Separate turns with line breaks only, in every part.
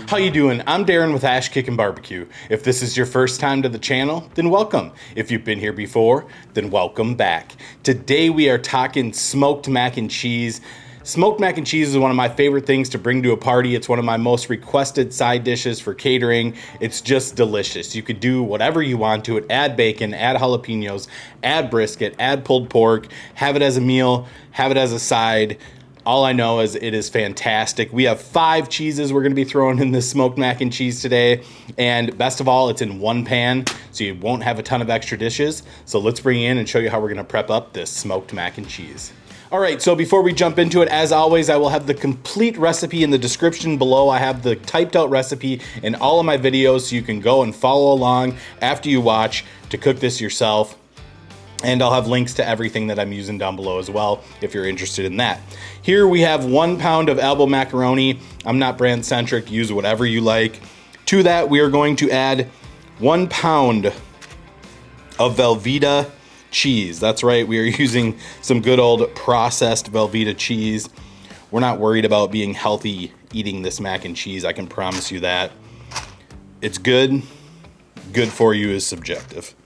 How you doing? I'm Darren with Kickin BBQ. If this is your first time to the channel, then welcome. If you've been here before, then welcome back. Today we are talking smoked mac and cheese. Smoked mac and cheese is one of my favorite things to bring to a party. It's one of my most requested side dishes for catering. It's just delicious. You could do whatever you want to it. Add bacon, add jalapenos, add brisket, add pulled pork, have it as a meal, have it as a side. All I know is it is fantastic. We have 5 cheeses we're gonna be throwing in this smoked mac and cheese today. And best of all, it's in one pan, so you won't have a ton of extra dishes. So let's bring you in and show you how we're gonna prep up this smoked mac and cheese. All right, so before we jump into it, as always, I will have the complete recipe in the description below. I have the typed out recipe in all of my videos, so you can go and follow along after you watch to cook this yourself. And I'll have links to everything that I'm using down below as well, if you're interested in that. Here we have 1 pound of elbow macaroni. I'm not brand centric, use whatever you like. To that, we are going to add 1 pound of Velveeta cheese. That's right, we are using some good old processed Velveeta cheese. We're not worried about being healthy eating this mac and cheese, I can promise you that. It's good. Good for you is subjective.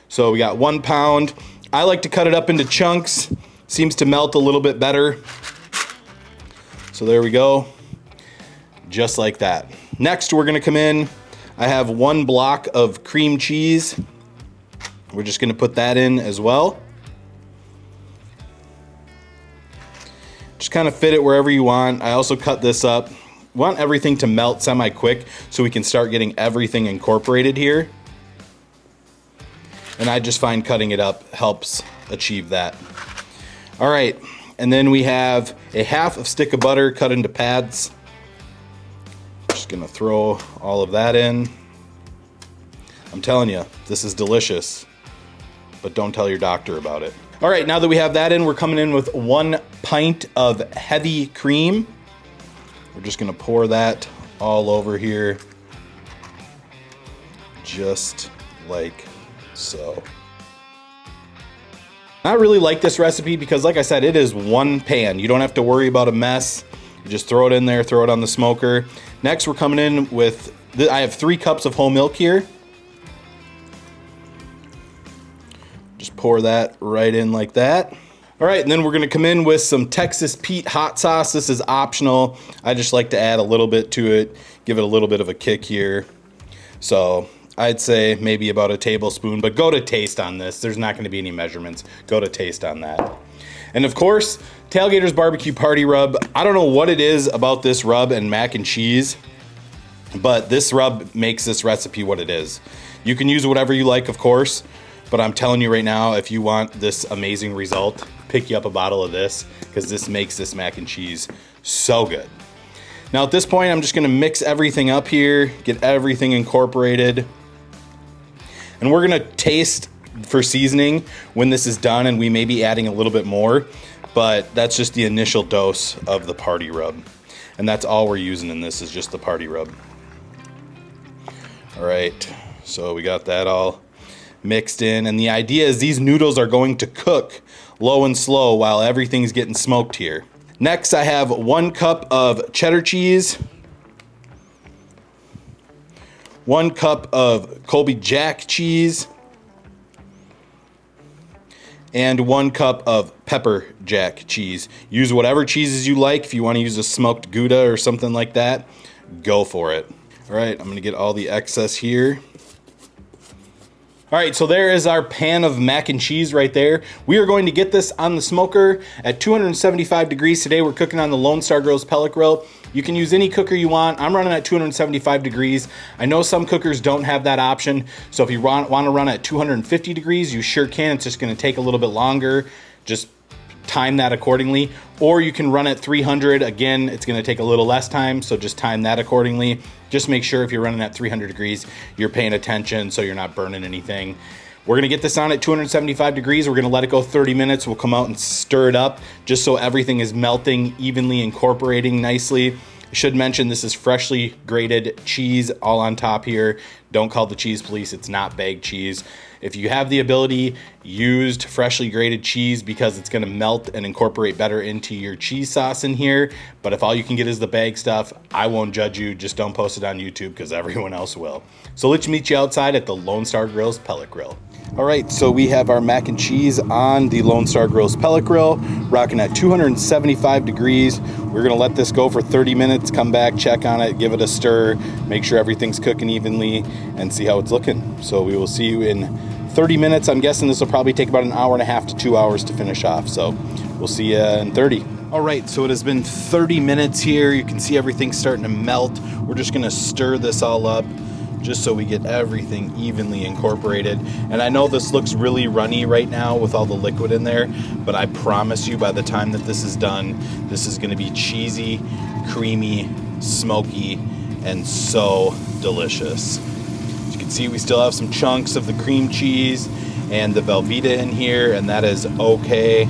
So we got 1 pound. I like to cut it up into chunks. Seems to melt a little bit better. So there we go. Just like that. Next, we're gonna come in. I have 1 block of cream cheese. We're just gonna put that in as well. Just kind of fit it wherever you want. I also cut this up. Want everything to melt semi-quick so we can start getting everything incorporated here. And I just find cutting it up helps achieve that. All right, and then we have a half of stick of butter cut into pads. Just gonna throw all of that in. I'm telling you, this is delicious, but don't tell your doctor about it. All right, now that we have that in, we're coming in with 1 pint of heavy cream. We're just gonna pour that all over here, just like so. I really like this recipe because, like I said, it is 1 pan. You don't have to worry about a mess. You just throw it in there, throw it on the smoker. Next, we're coming in with, I have 3 cups of whole milk here. Just pour that right in like that. All right, and then we're gonna come in with some Texas Pete hot sauce. This is optional. I just like to add a little bit to it, give it a little bit of a kick here. So I'd say maybe about a tablespoon, but go to taste on this. There's not gonna be any measurements. Go to taste on that. And of course, Tailgater's barbecue party rub. I don't know what it is about this rub and mac and cheese, but this rub makes this recipe what it is. You can use whatever you like, of course, but I'm telling you right now, if you want this amazing result, pick you up a bottle of this, because this makes this mac and cheese so good. Now at this point, I'm just gonna mix everything up here, get everything incorporated. And we're gonna taste for seasoning when this is done, and we may be adding a little bit more, but that's just the initial dose of the party rub. And that's all we're using in this is just the party rub. All right, so we got that all mixed in. And the idea is these noodles are going to cook low and slow while everything's getting smoked here. Next, I have 1 cup of cheddar cheese, 1 cup of Colby Jack cheese, and 1 cup of pepper jack cheese. Use whatever cheeses you like. If you want to use a smoked Gouda or something like that, go for it. All right, I'm gonna get all the excess here. All right, so there is our pan of mac and cheese right there. We are going to get this on the smoker at 275 degrees. Today we're cooking on the Lone Star Grill's pellet grill. You can use any cooker you want. I'm running at 275 degrees. I know some cookers don't have that option, so if you want to run at 250 degrees, you sure can. It's just gonna take a little bit longer. Just time that accordingly. Or you can run at 300. Again, it's gonna take a little less time, so just time that accordingly. Just make sure if you're running at 300 degrees, you're paying attention so you're not burning anything. We're gonna get this on at 275 degrees. We're gonna let it go 30 minutes. We'll come out and stir it up just so everything is melting, evenly incorporating nicely. Should mention this is freshly grated cheese all on top here. Don't call the cheese police, it's not bagged cheese. If you have the ability, use freshly grated cheese because it's gonna melt and incorporate better into your cheese sauce in here. But if all you can get is the bag stuff, I won't judge you, just don't post it on YouTube because everyone else will. So let's meet you outside at the Lone Star Grill's pellet grill. All right, so we have our mac and cheese on the Lone Star Grill's pellet grill, rocking at 275 degrees. We're gonna let this go for 30 minutes, come back, check on it, give it a stir, make sure everything's cooking evenly, and see how it's looking. So we will see you in 30 minutes. I'm guessing this will probably take about an hour and a half to 2 hours to finish off. So we'll see you in 30. All right, so it has been 30 minutes here. You can see everything starting to melt. We're just gonna stir this all up just so we get everything evenly incorporated. And I know this looks really runny right now with all the liquid in there, but I promise you by the time that this is done, this is gonna be cheesy, creamy, smoky, and so delicious. As you can see, we still have some chunks of the cream cheese and the Velveeta in here, and that is okay.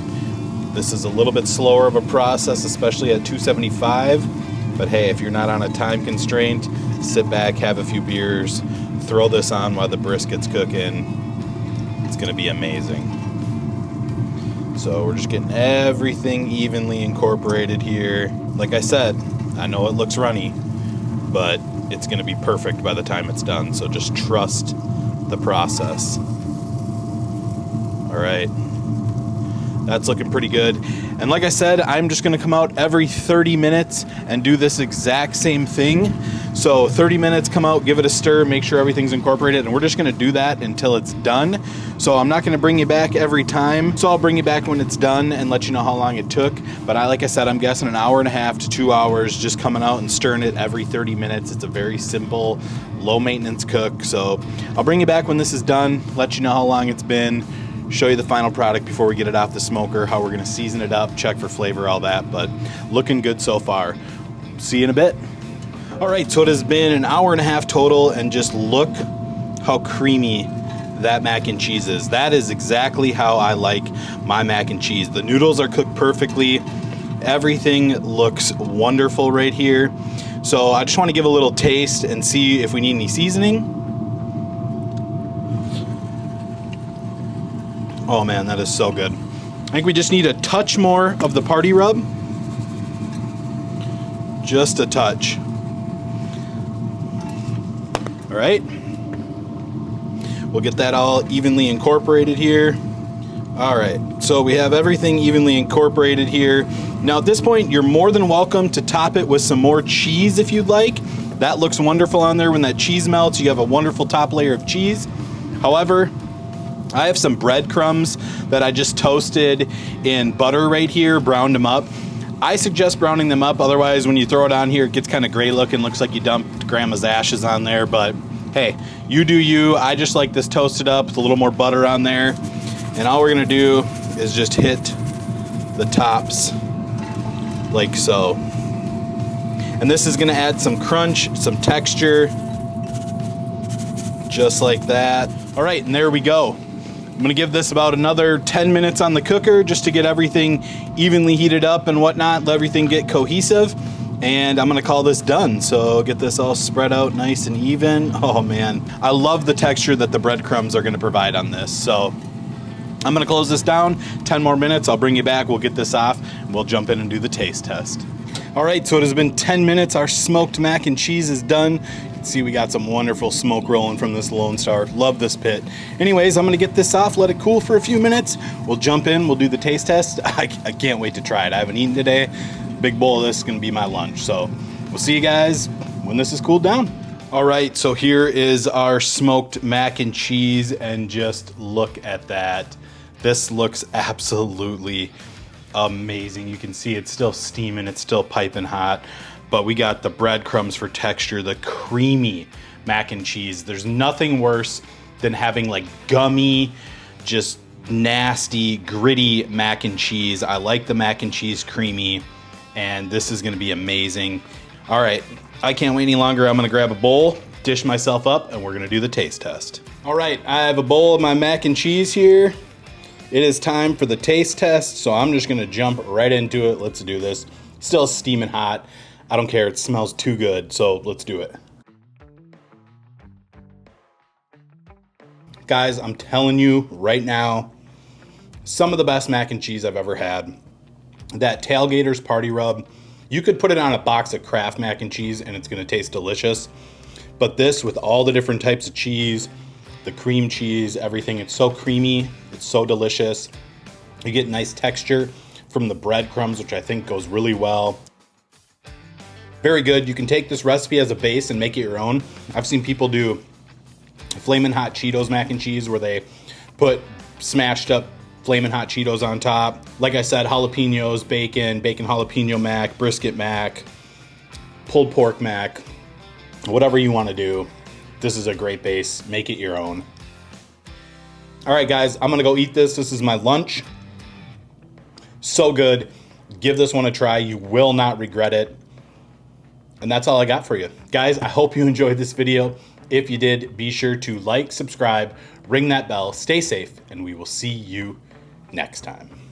This is a little bit slower of a process, especially at 275. But hey, if you're not on a time constraint, sit back, have a few beers, throw this on while the brisket's cooking. It's gonna be amazing. So we're just getting everything evenly incorporated here. Like I said, I know it looks runny, but it's gonna be perfect by the time it's done. So just trust the process. All right. That's looking pretty good. And like I said, I'm just gonna come out every 30 minutes and do this exact same thing. So 30 minutes, come out, give it a stir, make sure everything's incorporated, and we're just gonna do that until it's done. So I'm not gonna bring you back every time. So I'll bring you back when it's done and let you know how long it took. But like I said, I'm guessing an hour and a half to 2 hours just coming out and stirring it every 30 minutes. It's a very simple, low maintenance cook. So I'll bring you back when this is done, let you know how long it's been, show you the final product before we get it off the smoker, how we're gonna season it up, check for flavor, all that, but looking good so far. See you in a bit. All right, so it has been an hour and a half total, and just look how creamy that mac and cheese is. That is exactly how I like my mac and cheese. The noodles are cooked perfectly. Everything looks wonderful right here. So I just wanna give a little taste and see if we need any seasoning. Oh man, that is so good. I think we just need a touch more of the party rub. Just a touch. All right. We'll get that all evenly incorporated here. All right, so we have everything evenly incorporated here. Now at this point, you're more than welcome to top it with some more cheese if you'd like. That looks wonderful on there. When that cheese melts, you have a wonderful top layer of cheese. However, I have some breadcrumbs that I just toasted in butter right here, browned them up. I suggest browning them up, otherwise when you throw it on here, it gets kind of gray looking, looks like you dumped grandma's ashes on there, but hey, you do you. I just like this toasted up with a little more butter on there. And all we're gonna do is just hit the tops like so. And this is gonna add some crunch, some texture, just like that. All right, and there we go. I'm gonna give this about another 10 minutes on the cooker just to get everything evenly heated up and whatnot, let everything get cohesive, and I'm gonna call this done. So get this all spread out nice and even. Oh man, I love the texture that the breadcrumbs are gonna provide on this. So I'm gonna close this down, 10 more minutes, I'll bring you back, we'll get this off, and we'll jump in and do the taste test. All right, so it has been 10 minutes, our smoked mac and cheese is done. You can see we got some wonderful smoke rolling from this Lone Star. Love this pit. Anyways, I'm gonna get this off, let it cool for a few minutes. We'll jump in, we'll do the taste test. I can't wait to try it. I haven't eaten today. Big bowl of this is gonna be my lunch. So we'll see you guys when this is cooled down. All right, so here is our smoked mac and cheese, and just look at that. This looks absolutely amazing. You can see it's still steaming, it's still piping hot, but we got the breadcrumbs for texture, the creamy mac and cheese. There's nothing worse than having like gummy, just nasty, gritty mac and cheese. I like the mac and cheese creamy, and this is gonna be amazing. All right, I can't wait any longer. I'm gonna grab a bowl, dish myself up, and we're gonna do the taste test. All right, I have a bowl of my mac and cheese here. It is time for the taste test, so I'm just gonna jump right into it. Let's do this. Still steaming hot. I don't care, it smells too good, so let's do it. Guys, I'm telling you right now, some of the best mac and cheese I've ever had. That Tailgater's Party Rub, you could put it on a box of Kraft mac and cheese and it's gonna taste delicious. But this, with all the different types of cheese, the cream cheese, everything, it's so creamy, it's so delicious. You get nice texture from the breadcrumbs, which I think goes really well. Very good. You can take this recipe as a base and make it your own. I've seen people do Flamin' Hot Cheetos mac and cheese where they put smashed up Flamin' Hot Cheetos on top. Like I said, jalapenos, bacon jalapeno mac, brisket mac, pulled pork mac, whatever you want to do. This is a great base. Make it your own. All right, guys, I'm going to go eat this. This is my lunch. So good. Give this one a try. You will not regret it. And that's all I got for you. Guys, I hope you enjoyed this video. If you did, be sure to like, subscribe, ring that bell, stay safe, and we will see you next time.